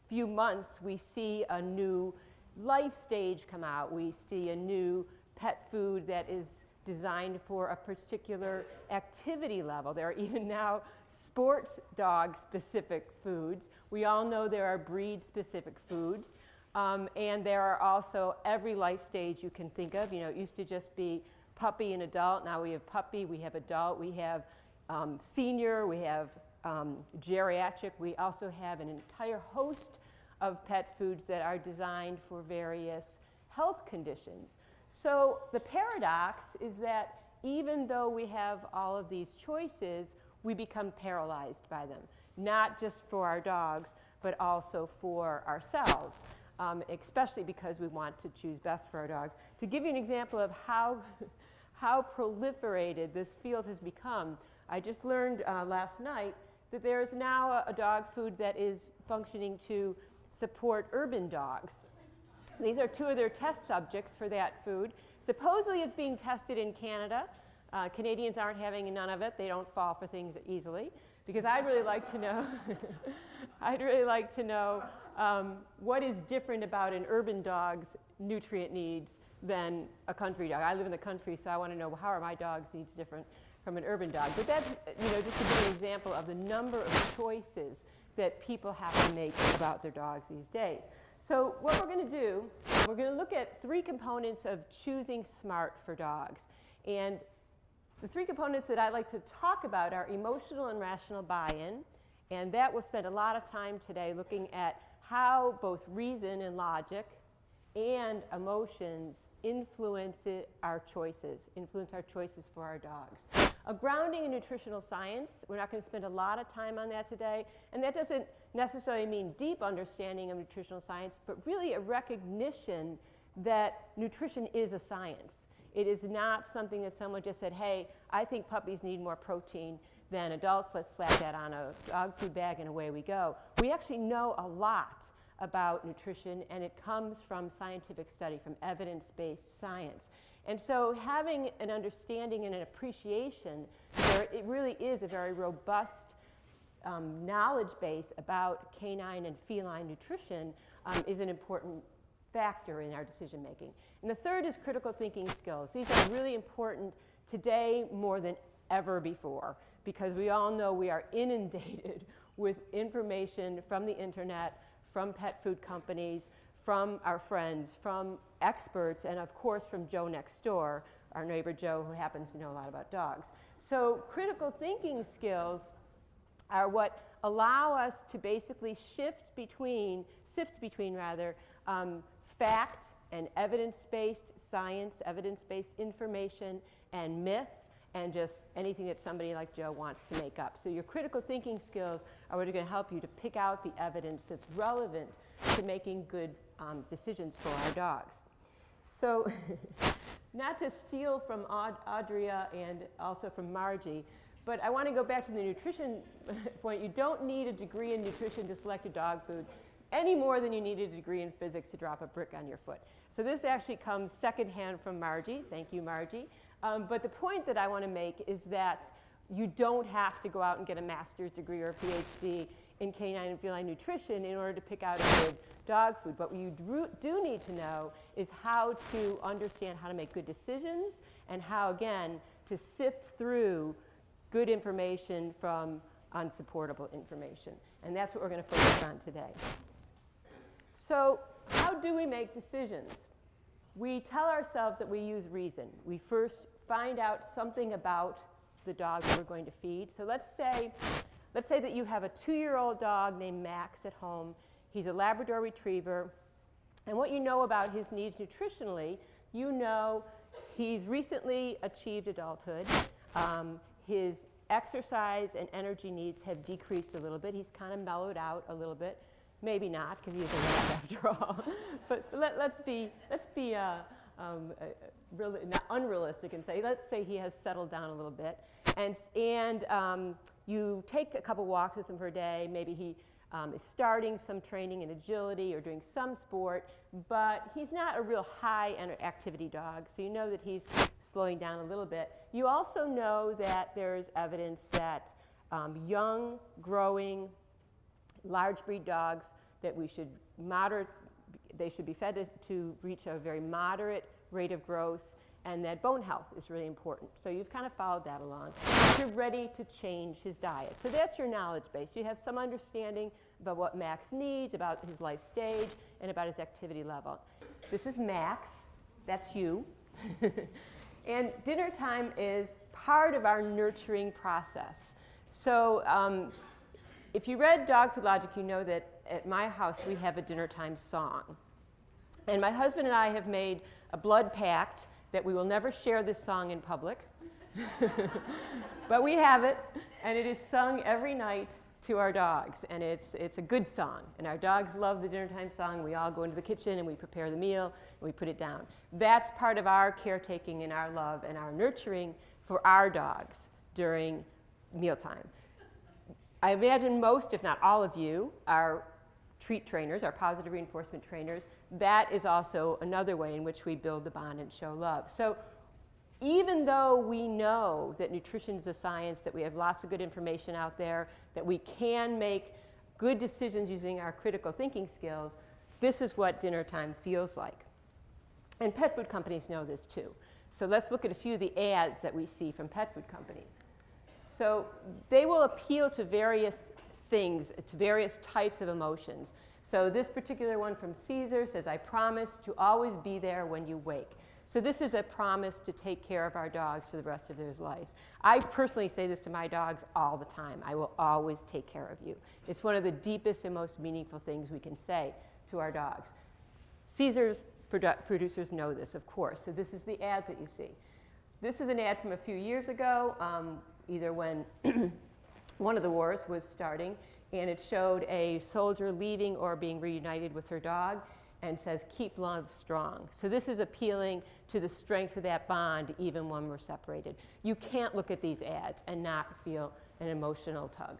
few months, we see a new life stage come out. We see a new pet food that is designed for a particular activity level. There are even now sports dog specific foods. We all know there are breed specific foods. And there are also every life stage you can think of. You know, it used to just be puppy and adult. Now we have puppy, we have adult, we have senior, we have geriatric. We also have an entire host of pet foods that are designed for various health conditions. So the paradox is that even though we have all of these choices, we become paralyzed by them, not just for our dogs, but also for ourselves, especially because we want to choose best for our dogs. To give you an example of how proliferated this field has become, I just learned last night that there is now a dog food that is functioning to support urban dogs. These are two of their test subjects for that food. Supposedly it's being tested in Canada. Canadians aren't having none of it. They don't fall for things easily. Because I'd really like to know, what is different about an urban dog's nutrient needs than a country dog. I live in the country, so I want to know how are my dog's needs different from an urban dog. But that's, you know, just to give an example of the number of choices that people have to make about their dogs these days. So what we're going to do, we're going to look at 3 components of choosing smart for dogs. And the 3 components that I like to talk about are emotional and rational buy-in. And that we'll spend a lot of time today looking at how both reason and logic and emotions influence our choices for our dogs. A grounding in nutritional science, we're not going to spend a lot of time on that today, and that doesn't necessarily mean deep understanding of nutritional science, but really a recognition that nutrition is a science. It is not something that someone just said, hey, I think puppies need more protein than adults, let's slap that on a dog food bag and away we go. We actually know a lot about nutrition, and it comes from scientific study, from evidence-based science. And so having an understanding and an appreciation, it really is a very robust knowledge base about canine and feline nutrition is an important factor in our decision making. And the third is critical thinking skills. These are really important today more than ever before, because we all know we are inundated with information from the internet, from pet food companies, from our friends, from experts, and of course from Joe next door, our neighbor Joe, who happens to know a lot about dogs. So critical thinking skills are what allow us to basically sift between fact and evidence-based science, evidence-based information, and myth, and just anything that somebody like Joe wants to make up. So your critical thinking skills are what are going to help you to pick out the evidence that's relevant to making good decisions for our dogs. So not to steal from Audria and also from Margie, but I want to go back to the nutrition point. You don't need a degree in nutrition to select a dog food any more than you need a degree in physics to drop a brick on your foot. So this actually comes secondhand from Margie. Thank you, Margie. But the point that I want to make is that you don't have to go out and get a master's degree or a PhD in canine and feline nutrition in order to pick out a good dog food. What you do need to know is how to understand how to make good decisions and how, again, to sift through good information from unsupportable information. And that's what we're going to focus on today. So how do we make decisions? We tell ourselves that we use reason. We first find out something about the dog that we're going to feed. So let's say that you have a 2-year-old dog named Max at home. He's a Labrador Retriever. And what you know about his needs nutritionally, you know he's recently achieved adulthood. His exercise and energy needs have decreased a little bit. He's kind of mellowed out a little bit. Maybe not, because he's a lab after all. But let's be really not unrealistic and say, let's say he has settled down a little bit. And you take a couple walks with him for a day. Maybe he is starting some training in agility or doing some sport, but he's not a real high activity dog. So you know that he's slowing down a little bit. You also know that there's evidence that young, growing, large breed dogs, that they should be fed to reach a very moderate rate of growth, and that bone health is really important. So you've kind of followed that along. You're ready to change his diet. So that's your knowledge base. You have some understanding about what Max needs, about his life stage, and about his activity level. This is Max. That's you. And dinner time is part of our nurturing process. So if you read Dog Food Logic, you know that at my house we have a dinner time song. And my husband and I have made a blood pact that we will never share this song in public. But we have it, and it is sung every night to our dogs, and it's a good song. And our dogs love the dinner time song. We all go into the kitchen and we prepare the meal and we put it down. That's part of our caretaking and our love and our nurturing for our dogs during mealtime. I imagine most, if not all of you, are treat trainers, our positive reinforcement trainers. That is also another way in which we build the bond and show love. So even though we know that nutrition is a science, that we have lots of good information out there, that we can make good decisions using our critical thinking skills, this is what dinner time feels like. And pet food companies know this too. So let's look at a few of the ads that we see from pet food companies. So they will appeal to various things, to various types of emotions. So this particular one from Caesar says, "I promise to always be there when you wake." So this is a promise to take care of our dogs for the rest of their lives. I personally say this to my dogs all the time. I will always take care of you. It's one of the deepest and most meaningful things we can say to our dogs. Caesar's producers know this, of course. So this is the ads that you see. This is an ad from a few years ago, either when one of the wars was starting, and it showed a soldier leaving or being reunited with her dog, and says, "Keep love strong." So this is appealing to the strength of that bond even when we're separated. You can't look at these ads and not feel an emotional tug.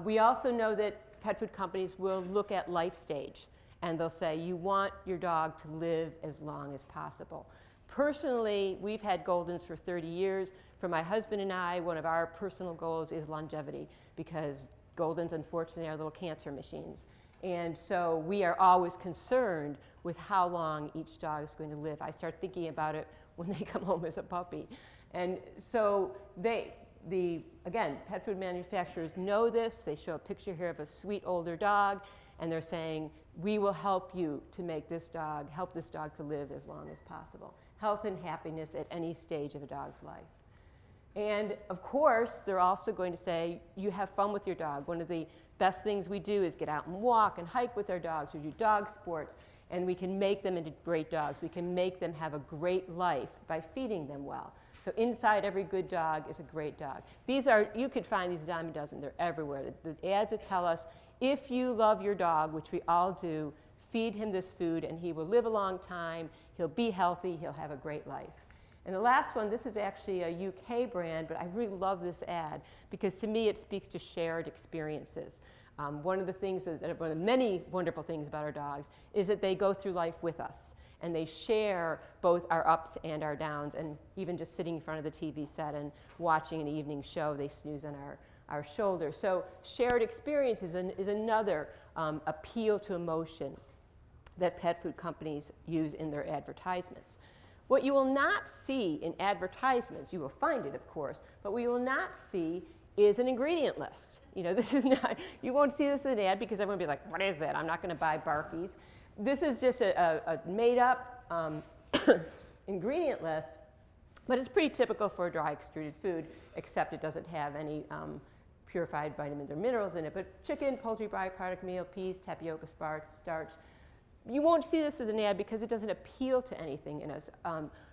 We also know that pet food companies will look at life stage, and they'll say, you want your dog to live as long as possible. Personally, we've had Goldens for 30 years. For my husband and I, one of our personal goals is longevity, because Goldens, unfortunately, are little cancer machines. And so we are always concerned with how long each dog is going to live. I start thinking about it when they come home as a puppy. And so again, pet food manufacturers know this. They show a picture here of a sweet older dog, and they're saying, we will help you to make this dog, help this dog to live as long as possible. Health and happiness at any stage of a dog's life. And of course, they're also going to say, you have fun with your dog. One of the best things we do is get out and walk and hike with our dogs, or do dog sports, and we can make them into great dogs. We can make them have a great life by feeding them well. So inside every good dog is a great dog. You could find these a dime a dozen. They're everywhere. The ads that tell us, if you love your dog, which we all do, feed him this food and he will live a long time, he'll be healthy, he'll have a great life. And the last one, this is actually a UK brand, but I really love this ad because to me it speaks to shared experiences. One of the many wonderful things about our dogs is that they go through life with us, and they share both our ups and our downs, and even just sitting in front of the TV set and watching an evening show, they snooze on our shoulder. So shared experience is another appeal to emotion that pet food companies use in their advertisements. What you will not see in advertisements, you will find it, of course, but what you will not see is an ingredient list. This is not, you won't see this in an ad because everyone will be like, what is that? I'm not going to buy Barkies. This is just a made-up ingredient list, but it's pretty typical for a dry extruded food, except it doesn't have any purified vitamins or minerals in it. But chicken, poultry byproduct meal, peas, tapioca, starch. You won't see this as an ad because it doesn't appeal to anything in us.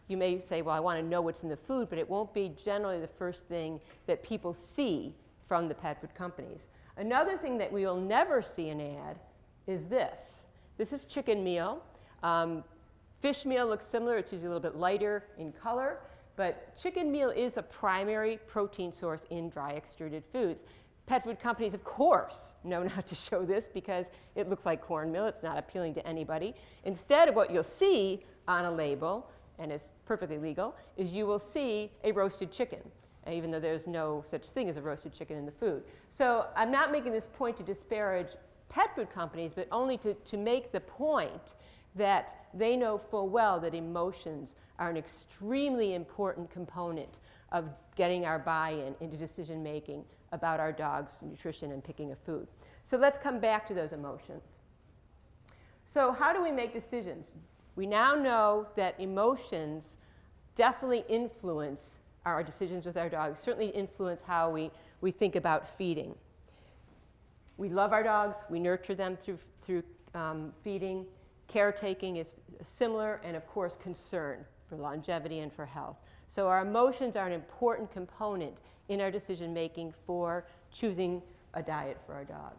You may say, well, I want to know what's in the food, but it won't be generally the first thing that people see from the pet food companies. Another thing that we will never see in an ad is this. This is chicken meal. Fish meal looks similar. It's usually a little bit lighter in color, but chicken meal is a primary protein source in dry extruded foods. Pet food companies, of course, know not to show this because it looks like cornmeal. It's not appealing to anybody. Instead of what you'll see on a label, and it's perfectly legal, is you will see a roasted chicken, even though there's no such thing as a roasted chicken in the food. So I'm not making this point to disparage pet food companies, but only to make the point that they know full well that emotions are an extremely important component of getting our buy-in into decision making about our dog's nutrition and picking of food. So let's come back to those emotions. So how do we make decisions? We now know that emotions definitely influence our decisions with our dogs, certainly influence how we think about feeding. We love our dogs, we nurture them through feeding. Caretaking is similar, and of course concern for longevity and for health. So our emotions are an important component in our decision making for choosing a diet for our dog.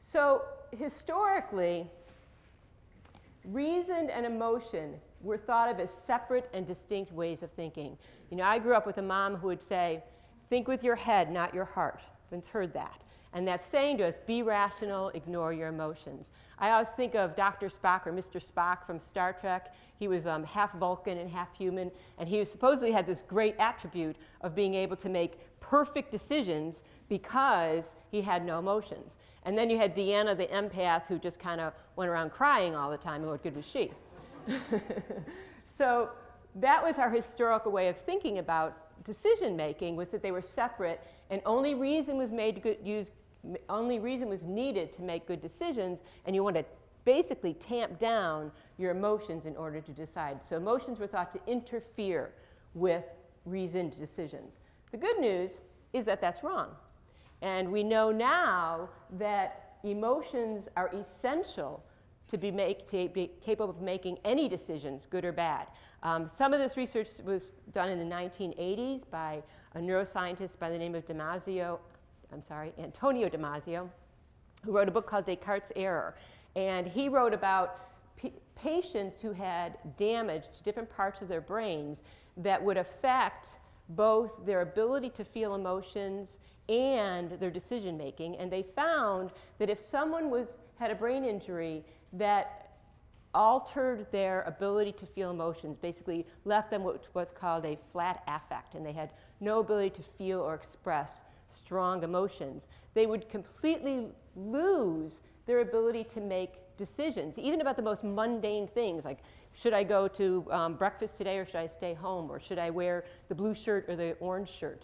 So historically, reason and emotion were thought of as separate and distinct ways of thinking. You know, I grew up with a mom who would say, think with your head, not your heart. I've heard that. And that's saying to us, be rational, ignore your emotions. I always think of Dr. Spock or Mr. Spock from Star Trek. He was half Vulcan and half human, and he supposedly had this great attribute of being able to make perfect decisions because he had no emotions. And then you had Deanna, the empath, who just kind of went around crying all the time, and what good was she? So that was our historical way of thinking about decision making, was that they were separate, and only reason was needed to make good decisions, and you want to basically tamp down your emotions in order to decide. So emotions were thought to interfere with reasoned decisions. The good news is that that's wrong. And we know now that emotions are essential to be capable of making any decisions, good or bad. Some of this research was done in the 1980s by a neuroscientist by the name of Antonio Damasio, who wrote a book called Descartes' Error. And he wrote about patients who had damage to different parts of their brains that would affect both their ability to feel emotions and their decision making. And they found that if someone had a brain injury that altered their ability to feel emotions, basically left them what's called a flat affect, and they had no ability to feel or express strong emotions, they would completely lose their ability to make decisions, even about the most mundane things, like should I go to breakfast today or should I stay home, or should I wear the blue shirt or the orange shirt.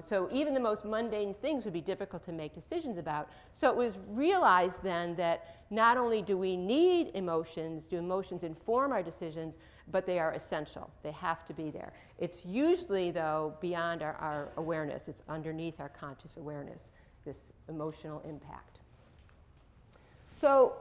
So even the most mundane things would be difficult to make decisions about. So it was realized then that not only do we need emotions, do emotions inform our decisions, but they are essential. They have to be there. It's usually, though, beyond our awareness. It's underneath our conscious awareness, this emotional impact. So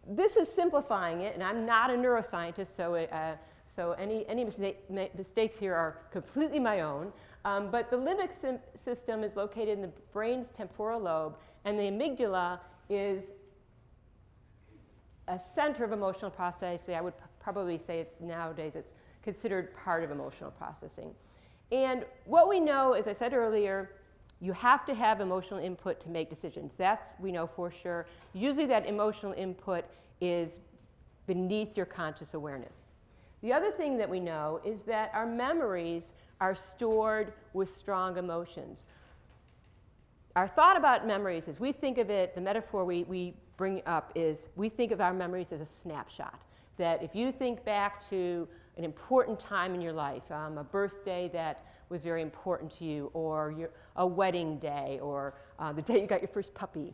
this is simplifying it, and I'm not a neuroscientist, so any mistakes here are completely my own. But the limbic system is located in the brain's temporal lobe, and the amygdala is a center of emotional processing. I would probably say nowadays it's considered part of emotional processing. And what we know, as I said earlier, you have to have emotional input to make decisions. That's we know for sure. Usually that emotional input is beneath your conscious awareness. The other thing that we know is that our memories are stored with strong emotions. Our thought about memories is we think of it, the metaphor we bring up is we think of our memories as a snapshot. That if you think back to an important time in your life, a birthday that was very important to you, or a wedding day, or the day you got your first puppy,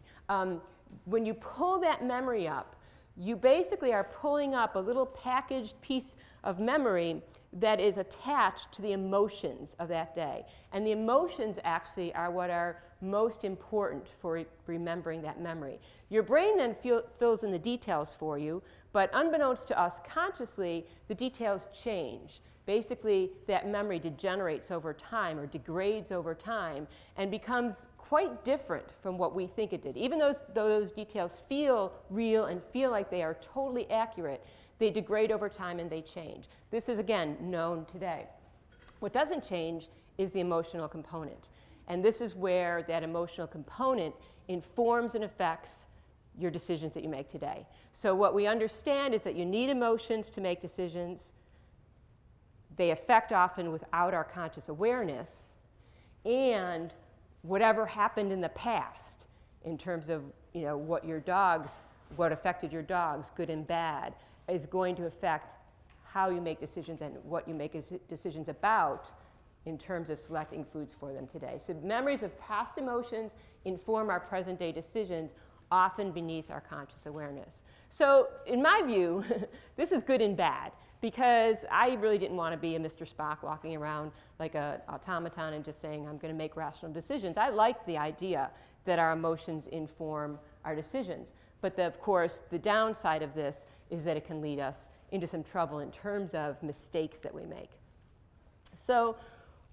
when you pull that memory up, you basically are pulling up a little packaged piece of memory that is attached to the emotions of that day. And the emotions actually are what are most important for remembering that memory. Your brain then fills in the details for you, but unbeknownst to us consciously, the details change. Basically, that memory degenerates over time or degrades over time and becomes quite different from what we think it did. Even though those details feel real and feel like they are totally accurate, they degrade over time and they change. This is, again, known today. What doesn't change is the emotional component. And this is where that emotional component informs and affects your decisions that you make today. So what we understand is that you need emotions to make decisions. They affect often without our conscious awareness. And whatever happened in the past in terms of what affected your dogs, good and bad, is going to affect how you make decisions and what you make decisions about in terms of selecting foods for them today. So memories of past emotions inform our present day decisions, often beneath our conscious awareness. So in my view, this is good and bad, because I really didn't want to be a Mr. Spock walking around like an automaton and just saying, I'm going to make rational decisions. I like the idea that our emotions inform our decisions. But of course, the downside of this is that it can lead us into some trouble in terms of mistakes that we make. So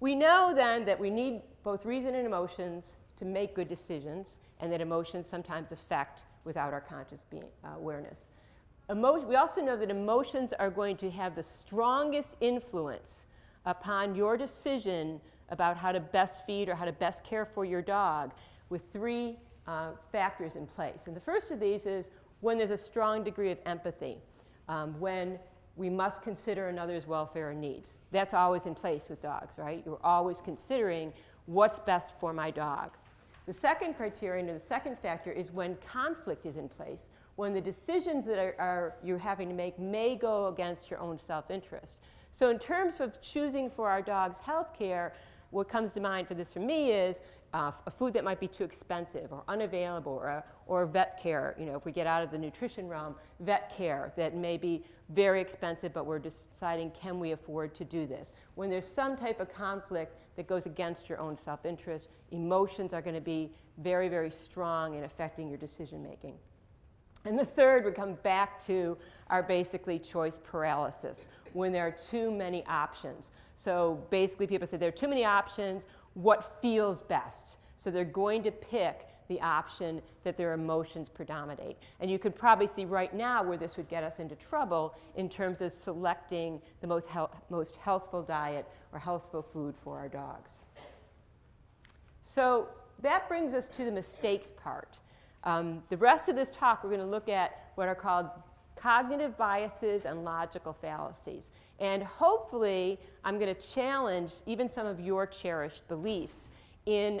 we know then that we need both reason and emotions to make good decisions, and that emotions sometimes affect without our conscious awareness. We also know that emotions are going to have the strongest influence upon your decision about how to best feed or how to best care for your dog, with three factors in place. And the first of these is when there's a strong degree of empathy, when we must consider another's welfare and needs. That's always in place with dogs, right? You're always considering what's best for my dog. The second criterion, or the second factor, is when conflict is in place, when the decisions that you're having to make may go against your own self-interest. So in terms of choosing for our dog's health care, what comes to mind for this for me is a food that might be too expensive or unavailable, or vet care. If we get out of the nutrition realm, vet care that may be very expensive, but we're deciding, can we afford to do this? When there's some type of conflict that goes against your own self-interest, emotions are going to be very, very strong in affecting your decision making. And the third would come back to our basically choice paralysis, when there are too many options. So basically people say there are too many options, what feels best? So they're going to pick the option that their emotions predominate. And you could probably see right now where this would get us into trouble in terms of selecting the most healthful diet or healthful food for our dogs. So that brings us to the mistakes part. The rest of this talk, we're going to look at what are called cognitive biases and logical fallacies. And hopefully, I'm going to challenge even some of your cherished beliefs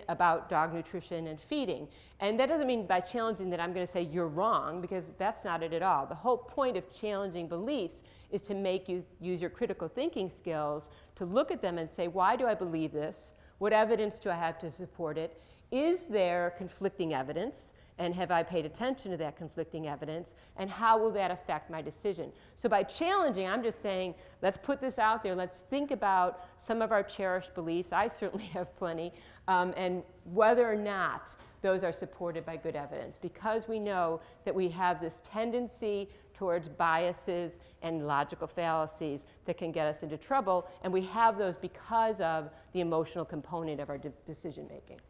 about dog nutrition and feeding. And that doesn't mean by challenging that I'm going to say you're wrong, because that's not it at all. The whole point of challenging beliefs is to make you use your critical thinking skills to look at them and say, why do I believe this? What evidence do I have to support it? Is there conflicting evidence? And have I paid attention to that conflicting evidence? And how will that affect my decision? So by challenging, I'm just saying, let's put this out there. Let's think about some of our cherished beliefs. I certainly have plenty. And whether or not those are supported by good evidence. Because we know that we have this tendency towards biases and logical fallacies that can get us into trouble. And we have those because of the emotional component of our decision making.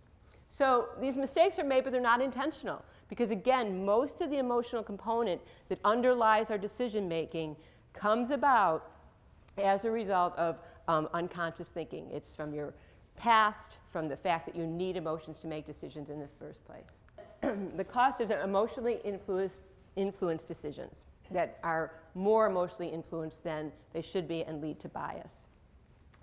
So these mistakes are made, but they're not intentional. Because again, most of the emotional component that underlies our decision making comes about as a result of unconscious thinking. It's from your past, from the fact that you need emotions to make decisions in the first place. The cost is emotionally influenced decisions that are more emotionally influenced than they should be and lead to bias.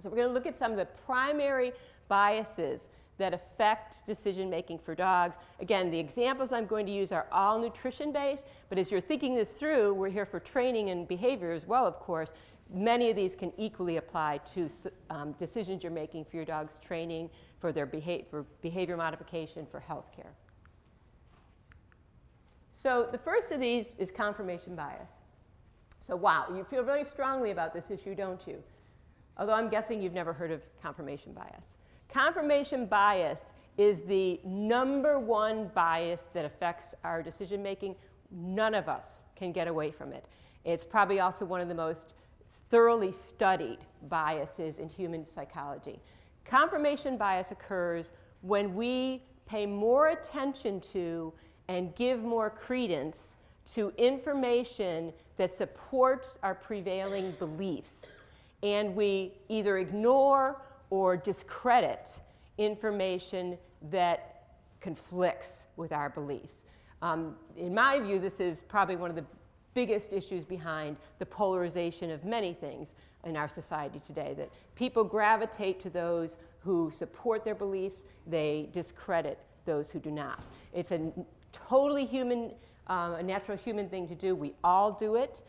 So we're going to look at some of the primary biases that affect decision making for dogs. Again, the examples I'm going to use are all nutrition based, but as you're thinking this through, we're here for training and behavior as well, of course. Many of these can equally apply to decisions you're making for your dog's training, for their behavior modification, for health care. So the first of these is confirmation bias. So wow, you feel very strongly about this issue, don't you? Although I'm guessing you've never heard of confirmation bias. Confirmation bias is the #1 bias that affects our decision making. None of us can get away from it. It's probably also one of the most thoroughly studied biases in human psychology. Confirmation bias occurs when we pay more attention to and give more credence to information that supports our prevailing beliefs, and we either ignore or discredit information that conflicts with our beliefs. In my view, this is probably one of the biggest issues behind the polarization of many things in our society today, that people gravitate to those who support their beliefs, they discredit those who do not. It's a totally human, a natural human thing to do. We all do it.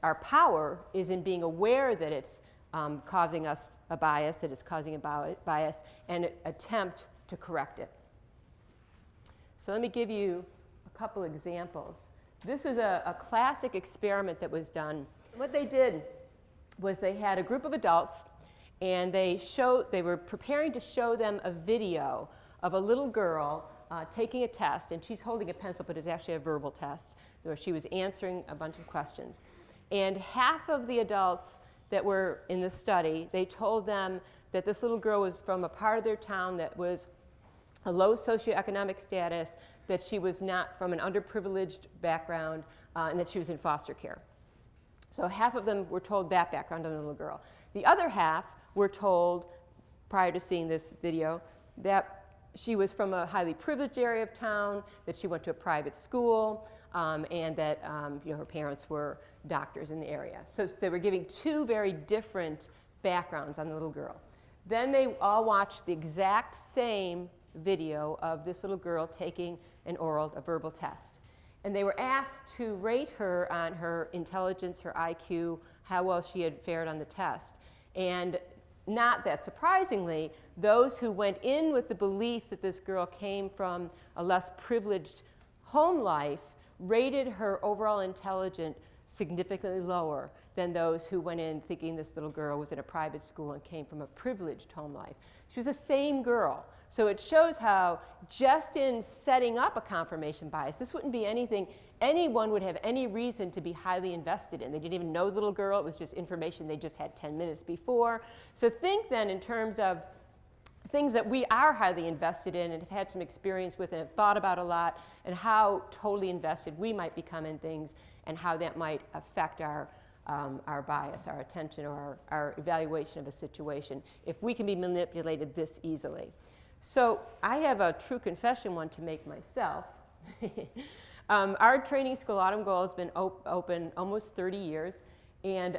Our power is in being aware that it's causing us a bias, that it's causing a bias, and attempt to correct it. So let me give you a couple examples. This was a classic experiment that was done. What they did was they had a group of adults, and they were preparing to show them a video of a little girl taking a test, and she's holding a pencil, but it's actually a verbal test, where she was answering a bunch of questions. And half of the adults that were in the study, they told them that this little girl was from a part of their town that was a low socioeconomic status, that she was not from an underprivileged background, and that she was in foster care. So half of them were told that background on the little girl. The other half were told, prior to seeing this video, that she was from a highly privileged area of town, that she went to a private school, and that her parents were doctors in the area. So they were giving two very different backgrounds on the little girl. Then they all watched the exact same video of this little girl taking a verbal test. And they were asked to rate her on her intelligence, her IQ, how well she had fared on the test. And not that surprisingly, those who went in with the belief that this girl came from a less privileged home life rated her overall intelligence significantly lower than those who went in thinking this little girl was in a private school and came from a privileged home life. She was the same girl. So it shows how just in setting up a confirmation bias, this wouldn't be anything anyone would have any reason to be highly invested in. They didn't even know the little girl. It was just information they just had 10 minutes before. So think then in terms of things that we are highly invested in and have had some experience with and have thought about a lot, and how totally invested we might become in things and how that might affect our bias, our attention, or our evaluation of a situation if we can be manipulated this easily. So I have a true confession one to make myself. Our training school, Autumn Gold, has been open almost 30 years. And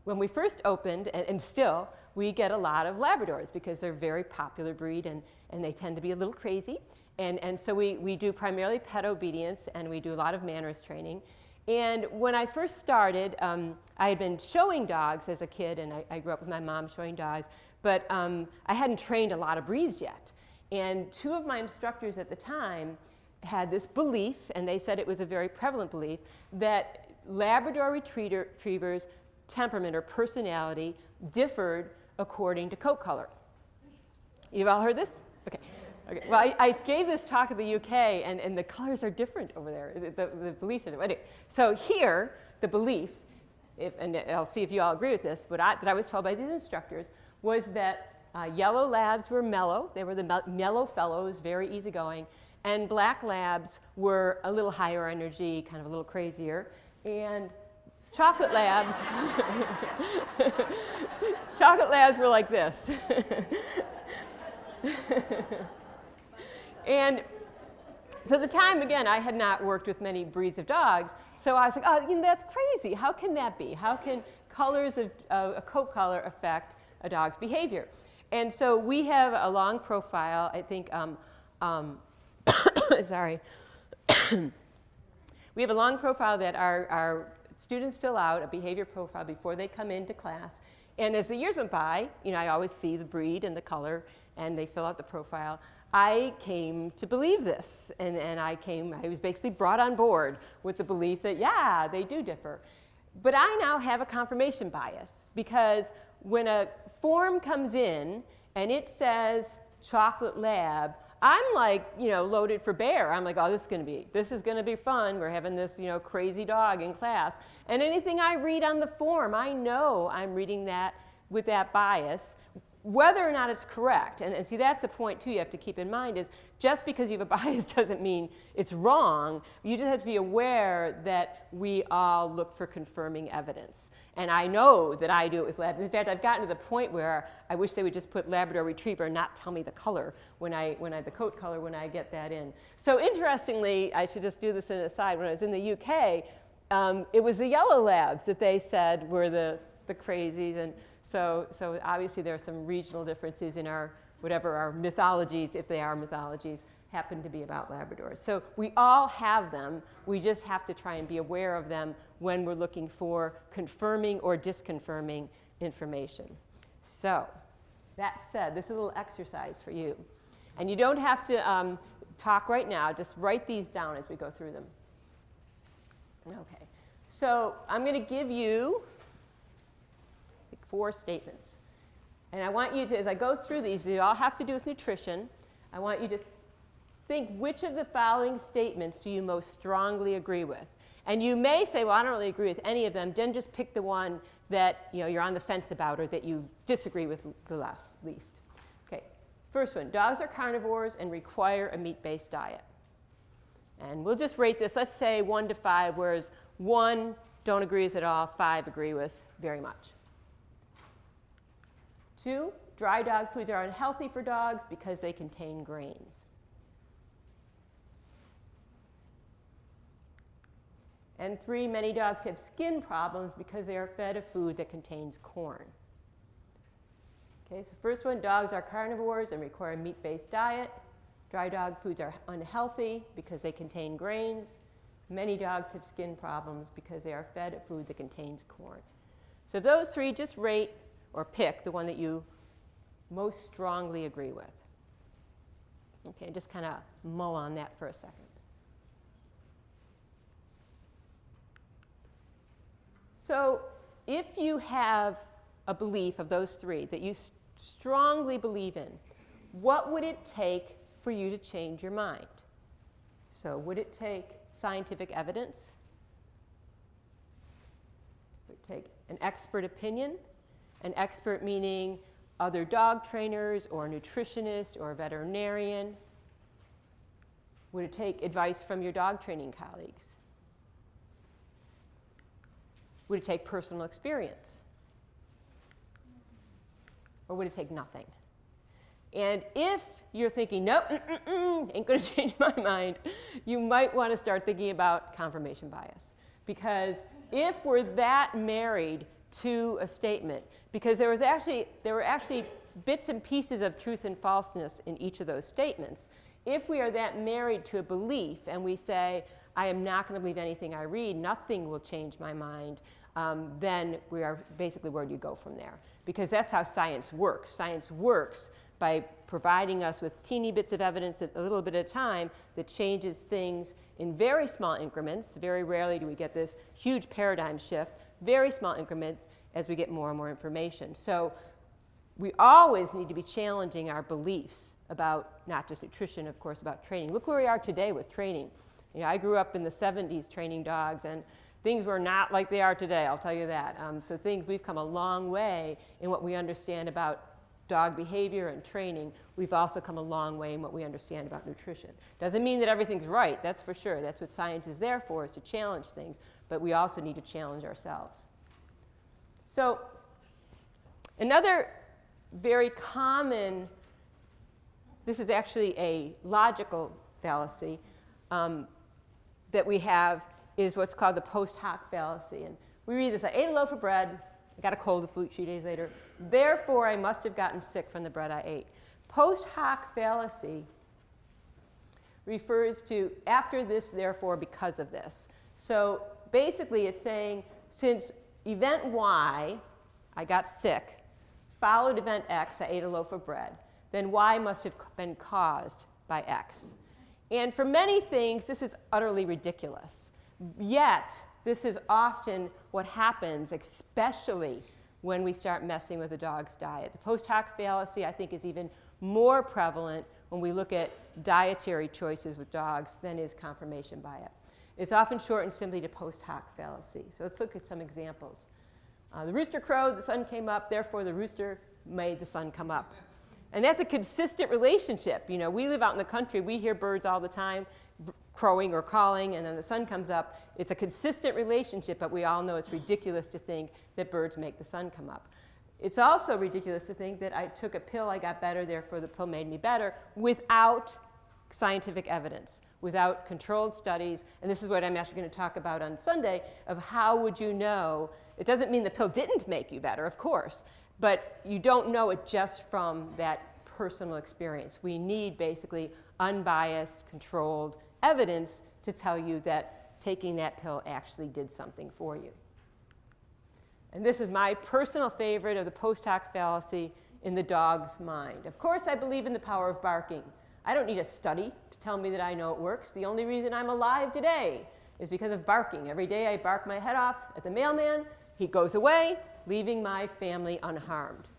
when we first opened, and still, we get a lot of Labradors because they're a very popular breed, and they tend to be a little crazy. And so we do primarily pet obedience, and we do a lot of manners training. And when I first started, I had been showing dogs as a kid, and I grew up with my mom showing dogs. But I hadn't trained a lot of breeds yet. And two of my instructors at the time had this belief, and they said it was a very prevalent belief, that Labrador Retrievers' temperament or personality differed according to coat color. You've all heard this? Okay. Well, I gave this talk at the UK, and the colors are different over there, the belief in it. Anyway, so here, the belief, and I'll see if you all agree with this, but that I was told by these instructors was that yellow labs were mellow. They were the mellow fellows, very easygoing. And black labs were a little higher energy, kind of a little crazier. And chocolate labs, chocolate labs were like this. And so at the time, again, I had not worked with many breeds of dogs. So I was like, oh, that's crazy. How can that be? How can colors of a coat color affect a dog's behavior? And so we have a long profile, I think, sorry. We have a long profile that our students fill out, a behavior profile, before they come into class. And as the years went by, I always see the breed and the color, and they fill out the profile. I came to believe this, and I was basically brought on board with the belief that, yeah, they do differ. But I now have a confirmation bias, because when a form comes in and it says chocolate lab, I'm like, loaded for bear. I'm like, oh, this is gonna be fun. We're having this, crazy dog in class. And anything I read on the form, I know I'm reading that with that bias, whether or not it's correct. And see, that's the point too you have to keep in mind, is just because you have a bias doesn't mean it's wrong. You just have to be aware that we all look for confirming evidence. And I know that I do it with labs. In fact, I've gotten to the point where I wish they would just put Labrador Retriever and not tell me the color the coat color when I get that in. So interestingly, I should just do this in an aside, when I was in the UK, it was the yellow labs that they said were the crazies. And so obviously there are some regional differences in our mythologies, if they are mythologies, happen to be about Labradors. So we all have them. We just have to try and be aware of them when we're looking for confirming or disconfirming information. So that said, this is a little exercise for you. And you don't have to talk right now. Just write these down as we go through them. Okay. So I'm going to give you 4 statements. And I want you to, as I go through these, they all have to do with nutrition. I want you to think, which of the following statements do you most strongly agree with? And you may say, well, I don't really agree with any of them. Then just pick the one that you're on the fence about or that you disagree with the least. Okay, first one, dogs are carnivores and require a meat-based diet. And we'll just rate this, let's say 1 to 5, whereas 1, don't agree with at all, 5 agree with very much. 2, dry dog foods are unhealthy for dogs because they contain grains. And 3, many dogs have skin problems because they are fed a food that contains corn. Okay, so first one, dogs are carnivores and require a meat-based diet. Dry dog foods are unhealthy because they contain grains. Many dogs have skin problems because they are fed a food that contains corn. So those 3, just rate or pick the one that you most strongly agree with. Okay, just kind of mull on that for a second. So if you have a belief of those 3 that you strongly believe in, what would it take for you to change your mind? So would it take scientific evidence? Would it take an expert opinion? An expert meaning other dog trainers or nutritionists or a veterinarian? Would it take advice from your dog training colleagues? Would it take personal experience? Or would it take nothing? And if you're thinking, nope, ain't going to change my mind, you might want to start thinking about confirmation bias. Because if we're that married to a statement, because there were actually bits and pieces of truth and falseness in each of those statements, if we are that married to a belief and we say, I am not going to believe anything I read, nothing will change my mind, then we are basically, where do you go from there? Because that's how science works. Science works by providing us with teeny bits of evidence at a little bit at a time that changes things in very small increments. Very rarely do we get this huge paradigm shift, very small increments as we get more and more information. So we always need to be challenging our beliefs about not just nutrition, of course, about training. Look where we are today with training. I grew up in the 70s training dogs, and things were not like they are today, I'll tell you that. So we've come a long way in what we understand about dog behavior and training. We've also come a long way in what we understand about nutrition. Doesn't mean that everything's right, that's for sure. That's what science is there for, is to challenge things. But we also need to challenge ourselves. So another very common, this is actually a logical fallacy that we have, is what's called the post hoc fallacy. And we read this: I ate a loaf of bread, I got a cold a few days later, therefore I must have gotten sick from the bread I ate. Post hoc fallacy refers to after this, therefore because of this. So basically it's saying, since event Y, I got sick, followed event X, I ate a loaf of bread, then Y must have been caused by X. And for many things, this is utterly ridiculous. Yet, this is often what happens, especially when we start messing with a dog's diet. The post hoc fallacy, I think, is even more prevalent when we look at dietary choices with dogs than is confirmation bias. It's often shortened simply to post hoc fallacy. So let's look at some examples. The rooster crowed, the sun came up, therefore the rooster made the sun come up. And that's a consistent relationship. We live out in the country, we hear birds all the time crowing or calling, and then the sun comes up. It's a consistent relationship, but we all know it's ridiculous to think that birds make the sun come up. It's also ridiculous to think that I took a pill, I got better, therefore the pill made me better, without scientific evidence, without controlled studies. And this is what I'm actually going to talk about on Sunday, of how would you know. It doesn't mean the pill didn't make you better, of course, but you don't know it just from that personal experience. We need basically unbiased, controlled evidence to tell you that taking that pill actually did something for you. And this is my personal favorite of the post hoc fallacy in the dog's mind. Of course, I believe in the power of barking. I don't need a study to tell me that I know it works. The only reason I'm alive today is because of barking. Every day I bark my head off at the mailman. He goes away, leaving my family unharmed.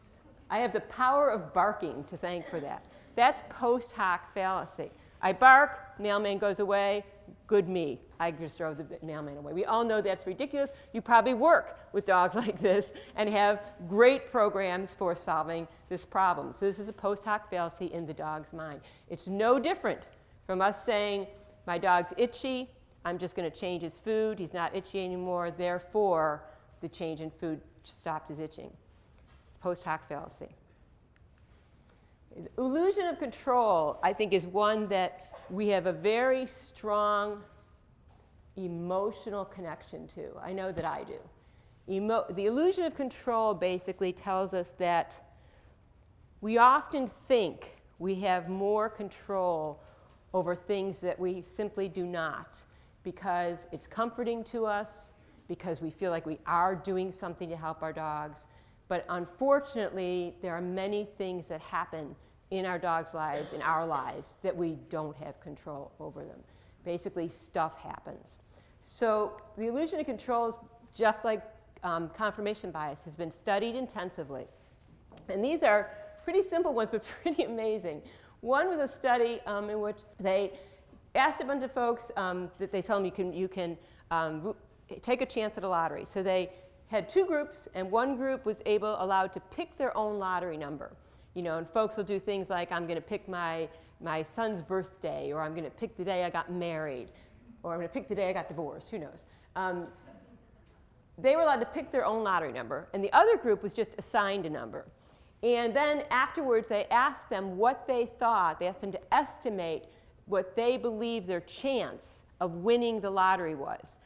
I have the power of barking to thank for that. That's post hoc fallacy. I bark, mailman goes away, good me. I just drove the mailman away. We all know that's ridiculous. You probably work with dogs like this and have great programs for solving this problem. So this is a post hoc fallacy in the dog's mind. It's no different from us saying, my dog's itchy, I'm just going to change his food, he's not itchy anymore, therefore the change in food stopped his itching. It's post hoc fallacy. Illusion of control, I think, is one that we have a very strong emotional connection to. I know that I do. The illusion of control basically tells us that we often think we have more control over things that we simply do not, because it's comforting to us, because we feel like we are doing something to help our dogs. But unfortunately, there are many things that happen in our dogs' lives, in our lives, that we don't have control over them. Basically, stuff happens. So the illusion of control is just like confirmation bias, has been studied intensively. And these are pretty simple ones, but pretty amazing. One was a study in which they asked a bunch of folks that they told them you can take a chance at a lottery. So they had two groups, and one group was allowed to pick their own lottery number. You know, and folks will do things like, I'm going to pick my son's birthday, or I'm going to pick the day I got married, or I'm going to pick the day I got divorced, who knows. They were allowed to pick their own lottery number, and the other group was just assigned a number. And then afterwards, they asked them what they thought. They asked them to estimate what they believed their chance of winning the lottery was.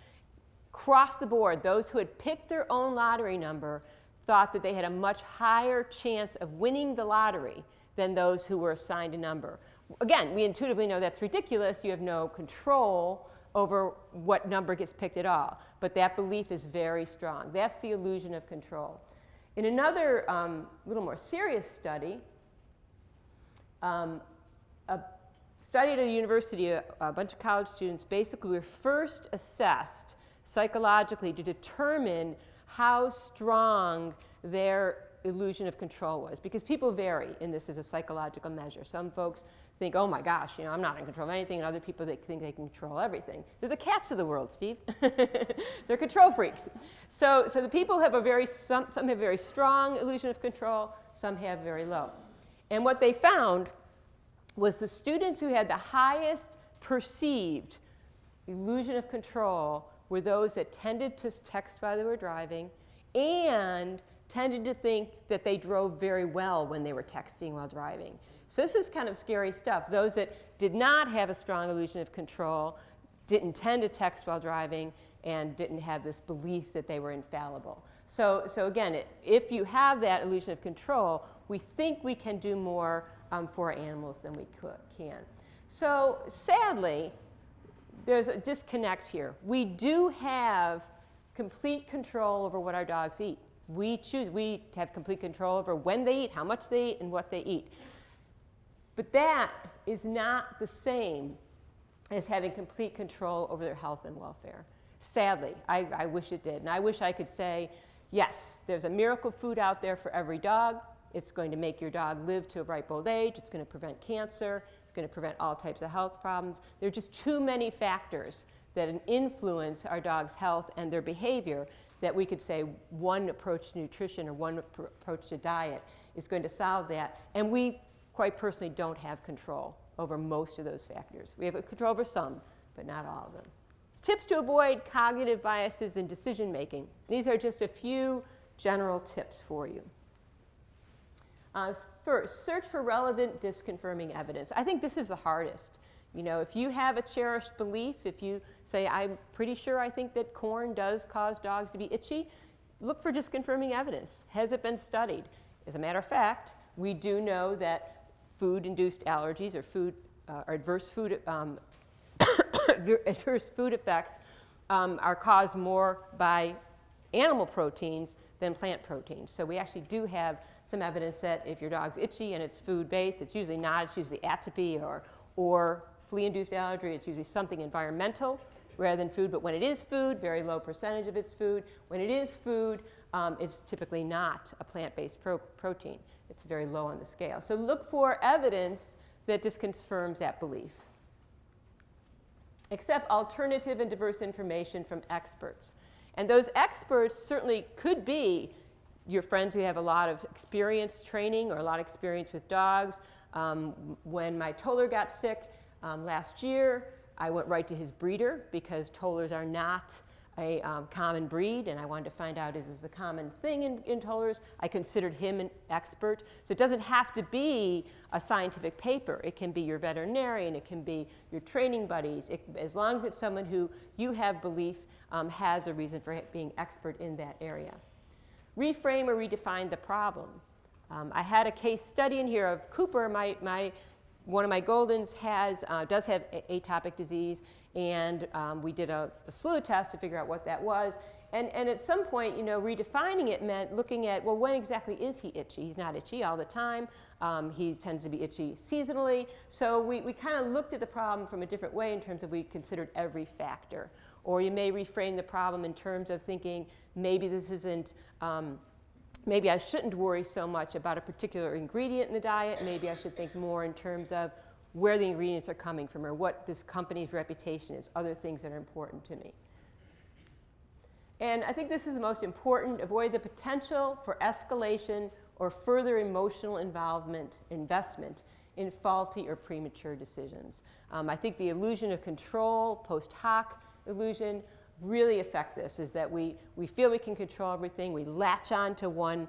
Across the board, those who had picked their own lottery number thought that they had a much higher chance of winning the lottery than those who were assigned a number. Again, we intuitively know that's ridiculous. You have no control over what number gets picked at all. But that belief is very strong. That's the illusion of control. In another little more serious study, a study at a university, a bunch of college students basically were first assessed psychologically to determine how strong their illusion of control was, because people vary in this as a psychological measure. Some folks think, oh my gosh, you know, I'm not in control of anything, and other people think they can control everything. They're the cats of the world, Steve. They're control freaks. So the people have some have very strong illusion of control, some have very low. And what they found was the students who had the highest perceived illusion of control were those that tended to text while they were driving and tended to think that they drove very well when they were texting while driving. So this is kind of scary stuff. Those that did not have a strong illusion of control didn't tend to text while driving and didn't have this belief that they were infallible. So again, if you have that illusion of control, we think we can do more for our animals than we can. So sadly, there's a disconnect here. We do have complete control over what our dogs eat. We have complete control over when they eat, how much they eat, and what they eat. But that is not the same as having complete control over their health and welfare. Sadly, I wish it did. And I wish I could say, yes, there's a miracle food out there for every dog. It's going to make your dog live to a ripe old age. It's going to prevent cancer. It's going to prevent all types of health problems. There are just too many factors that influence our dog's health and their behavior that we could say one approach to nutrition or one approach to diet is going to solve that. And we, quite personally, don't have control over most of those factors. We have control over some, but not all of them. Tips to avoid cognitive biases in decision making. These are just a few general tips for you. First, search for relevant disconfirming evidence. I think this is the hardest. You know, if you have a cherished belief, if you say, I'm pretty sure I think that corn does cause dogs to be itchy, look for disconfirming evidence. Has it been studied? As a matter of fact, we do know that food-induced allergies or adverse food adverse food effects are caused more by animal proteins than plant proteins. So we actually do have some evidence that if your dog's itchy and it's food-based, it's usually not. It's usually atopy or flea-induced allergy. It's usually something environmental rather than food. But when it is food, very low percentage of it's food. When it is food, it's typically not a plant-based protein. It's very low on the scale. So look for evidence that disconfirms that belief. Accept alternative and diverse information from experts. And those experts certainly could be your friends who have a lot of experience training or a lot of experience with dogs. When my Toller got sick last year, I went right to his breeder because Tollers are not a common breed, and I wanted to find out is this a common thing in Tollers. I considered him an expert. So it doesn't have to be a scientific paper. It can be your veterinarian. It can be your training buddies. As long as it's someone who you have belief has a reason for being expert in that area. Reframe or redefine the problem. I had a case study in here of Cooper. One of my Goldens does have atopic disease, and we did a slew test to figure out what that was. And at some point, redefining it meant looking at, well, when exactly is he itchy? He's not itchy all the time. He tends to be itchy seasonally. So we kind of looked at the problem from a different way in terms of we considered every factor. Or you may reframe the problem in terms of thinking maybe this isn't, maybe I shouldn't worry so much about a particular ingredient in the diet. Maybe I should think more in terms of where the ingredients are coming from or what this company's reputation is, other things that are important to me. And I think this is the most important. Avoid the potential for escalation or further emotional investment in faulty or premature decisions. I think the illusion of control, post hoc illusion, really affect this, is that we feel we can control everything. We latch on to one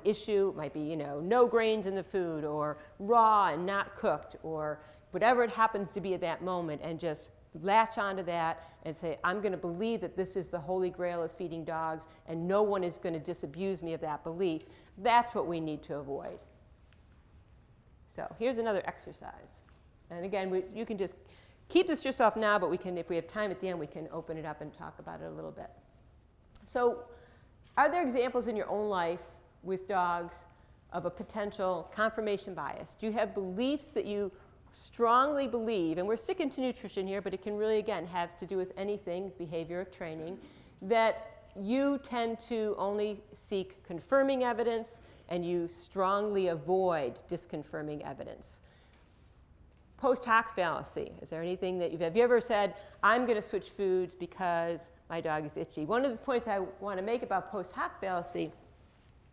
issue. It might be, no grains in the food, or raw and not cooked, or whatever it happens to be at that moment, and just latch onto that and say, I'm going to believe that this is the holy grail of feeding dogs, and no one is going to disabuse me of that belief. That's what we need to avoid. So here's another exercise. And again, you can just keep this yourself now, but we can, if we have time at the end, we can open it up and talk about it a little bit. So are there examples in your own life with dogs of a potential confirmation bias? Do you have beliefs that you strongly believe, and we're sticking to nutrition here, but it can really, again, have to do with anything, behavior, training, that you tend to only seek confirming evidence and you strongly avoid disconfirming evidence? Post hoc fallacy. Is there anything that have you ever said, I'm going to switch foods because my dog is itchy? One of the points I want to make about post hoc fallacy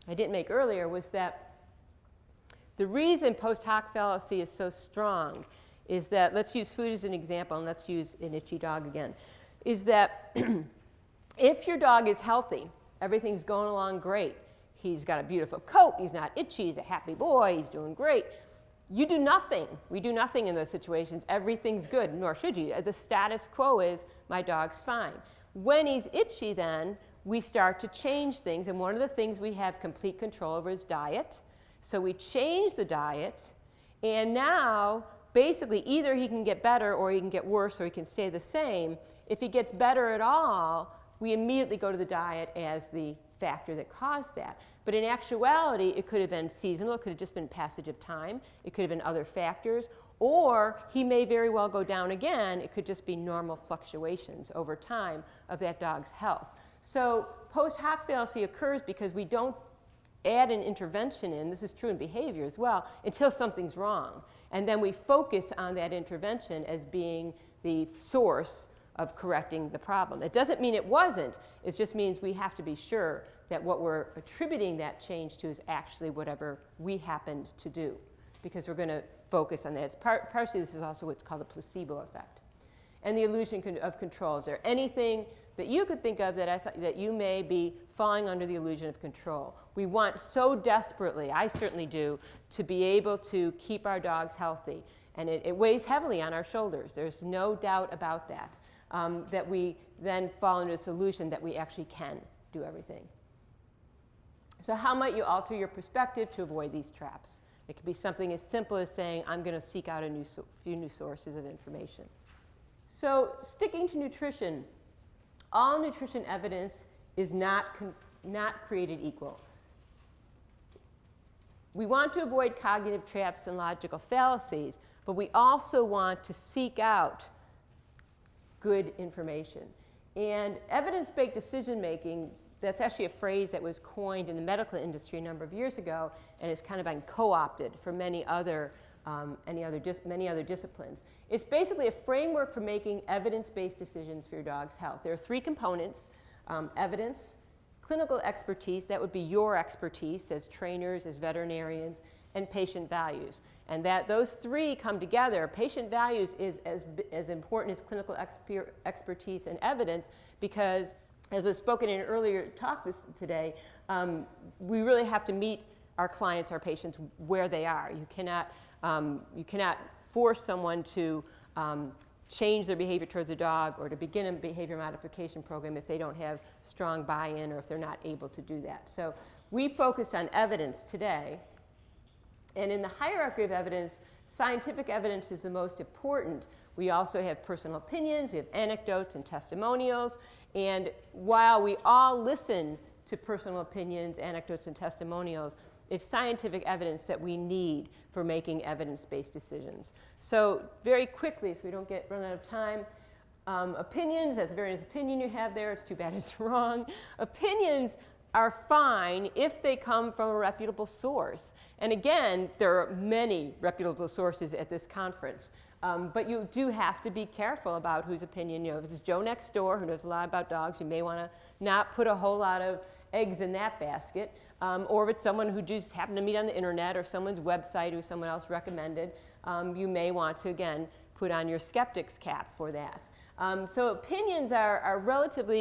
I didn't make earlier was that the reason post hoc fallacy is so strong is that, let's use food as an example, and let's use an itchy dog again, is that if your dog is healthy, everything's going along great, he's got a beautiful coat, he's not itchy, he's a happy boy, he's doing great, you do nothing. We do nothing in those situations. Everything's good, nor should you. The status quo is my dog's fine. When he's itchy, then, we start to change things. And one of the things we have complete control over is diet. So we change the diet. And now, basically, either he can get better or he can get worse or he can stay the same. If he gets better at all, we immediately go to the diet as the factor that caused that. But in actuality, it could have been seasonal, it could have just been passage of time, it could have been other factors, or he may very well go down again. It could just be normal fluctuations over time of that dog's health. So post hoc fallacy occurs because we don't add an intervention in, this is true in behavior as well, until something's wrong. And then we focus on that intervention as being the source of correcting the problem. It doesn't mean it wasn't, it just means we have to be sure that what we're attributing that change to is actually whatever we happened to do, because we're going to focus on that. Partially this is also what's called the placebo effect. And the illusion of control. Is there anything that you could think of that you may be falling under the illusion of control? We want so desperately, I certainly do, to be able to keep our dogs healthy. And it weighs heavily on our shoulders. There's no doubt about that. That we then fall into this illusion that we actually can do everything. So how might you alter your perspective to avoid these traps? It could be something as simple as saying, I'm going to seek out a few new sources of information. So sticking to nutrition, all nutrition evidence is not created equal. We want to avoid cognitive traps and logical fallacies, but we also want to seek out good information. And evidence-based decision-making, that's actually a phrase that was coined in the medical industry a number of years ago, and it's kind of been co-opted for many other disciplines. It's basically a framework for making evidence-based decisions for your dog's health. There are three components: evidence, clinical expertise, that would be your expertise as trainers, as veterinarians, and patient values. And that those three come together. Patient values is as important as clinical expertise and evidence, because, as was spoken in an earlier talk today, we really have to meet our clients, our patients, where they are. You cannot force someone to change their behavior towards a dog or to begin a behavior modification program if they don't have strong buy-in or if they're not able to do that. So we focused on evidence today. And in the hierarchy of evidence, scientific evidence is the most important. We also have personal opinions, we have anecdotes and testimonials. And while we all listen to personal opinions, anecdotes, and testimonials, it's scientific evidence that we need for making evidence-based decisions. So very quickly, so we don't run out of time, opinions, that's the very nice opinion you have there. It's too bad it's wrong. Opinions are fine if they come from a reputable source. And again, there are many reputable sources at this conference. But you do have to be careful about whose opinion, if it's Joe next door who knows a lot about dogs, you may want to not put a whole lot of eggs in that basket. Or if it's someone who just happened to meet on the internet or someone's website who someone else recommended, you may want to, again, put on your skeptic's cap for that. So opinions are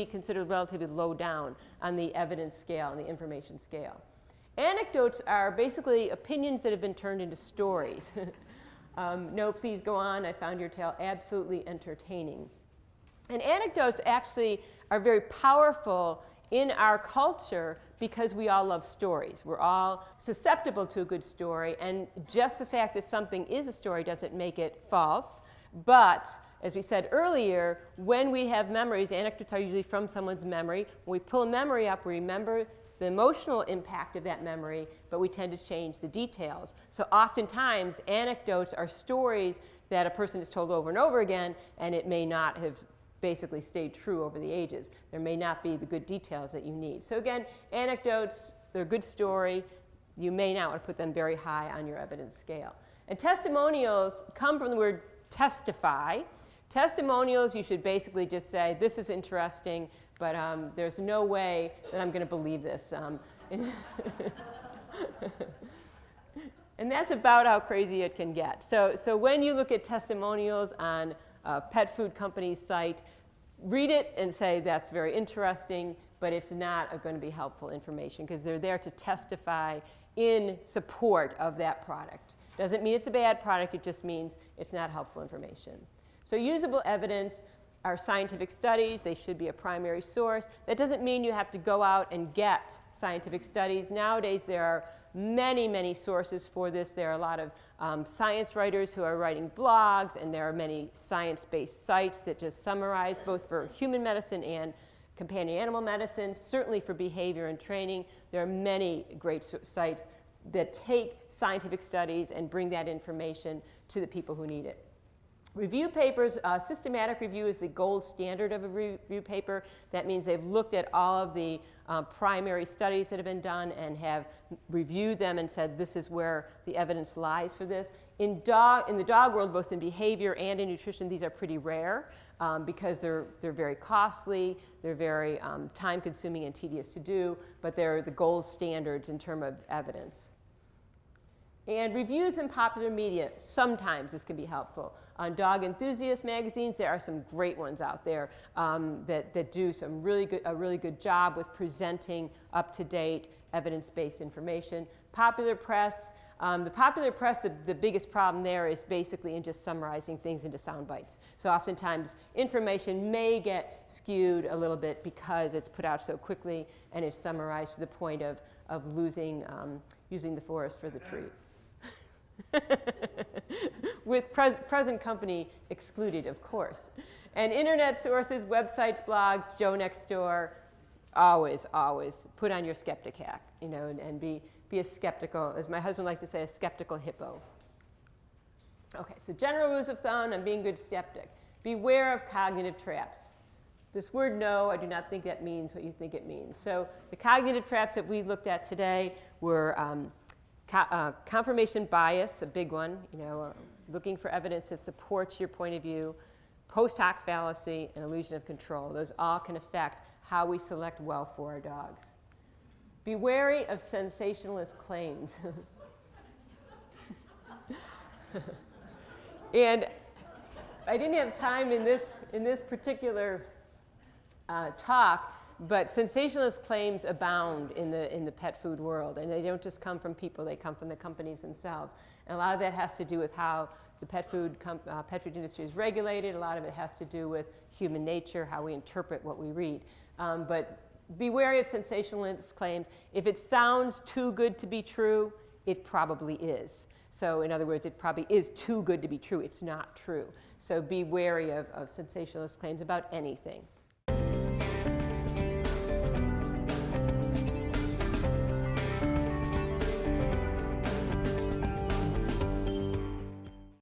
considered relatively low down on the evidence scale and the information scale. Anecdotes are basically opinions that have been turned into stories. No, please go on. I found your tale absolutely entertaining. And anecdotes actually are very powerful in our culture because we all love stories. We're all susceptible to a good story, and just the fact that something is a story doesn't make it false. But as we said earlier, when we have memories, anecdotes are usually from someone's memory. When we pull a memory up, we remember the emotional impact of that memory, but we tend to change the details. So oftentimes, anecdotes are stories that a person has told over and over again, and it may not have basically stayed true over the ages. There may not be the good details that you need. So again, anecdotes, they're a good story. You may not want to put them very high on your evidence scale. And testimonials come from the word testify. Testimonials, you should basically just say, this is interesting, but there's no way that I'm going to believe this. And that's about how crazy it can get. So when you look at testimonials on a pet food company's site, read it and say, that's very interesting, but it's not going to be helpful information because they're there to testify in support of that product. Doesn't mean it's a bad product, it just means it's not helpful information. So usable evidence are scientific studies. They should be a primary source. That doesn't mean you have to go out and get scientific studies. Nowadays, there are many, many sources for this. There are a lot of science writers who are writing blogs, and there are many science-based sites that just summarize both for human medicine and companion animal medicine. Certainly for behavior and training, there are many great sites that take scientific studies and bring that information to the people who need it. Review papers, systematic review is the gold standard of a review paper. That means they've looked at all of the primary studies that have been done and have reviewed them and said this is where the evidence lies for this. In the dog world, both in behavior and in nutrition, these are pretty rare because they're very costly, they're very time-consuming and tedious to do, but they're the gold standards in terms of evidence. And reviews in popular media, sometimes this can be helpful. On Dog Enthusiast magazines, there are some great ones out there that do a really good job with presenting up-to-date evidence-based information. Popular press, the popular press, the biggest problem there is basically in just summarizing things into sound bites. So oftentimes information may get skewed a little bit because it's put out so quickly and it's summarized to the point of using the forest for the tree. With present company excluded, of course. And internet sources, websites, blogs, Joe Next Door, always, always put on your skeptic hat, you know, and be a skeptical, as my husband likes to say, a skeptical hippo. Okay, so general rules of thumb on being a good skeptic. Beware of cognitive traps. This word no, I do not think that means what you think it means. So the cognitive traps that we looked at today were confirmation bias, a big one, you know, looking for evidence that supports your point of view, post hoc fallacy, and illusion of control. Those all can affect how we select well for our dogs. Be wary of sensationalist claims. And I didn't have time in this particular talk, but sensationalist claims abound in the pet food world, and they don't just come from people, they come from the companies themselves. And a lot of that has to do with how the pet food industry is regulated. A lot of it has to do with human nature, how we interpret what we read. But be wary of sensationalist claims. If it sounds too good to be true, it probably is. So in other words, it probably is too good to be true. It's not true. So be wary of sensationalist claims about anything.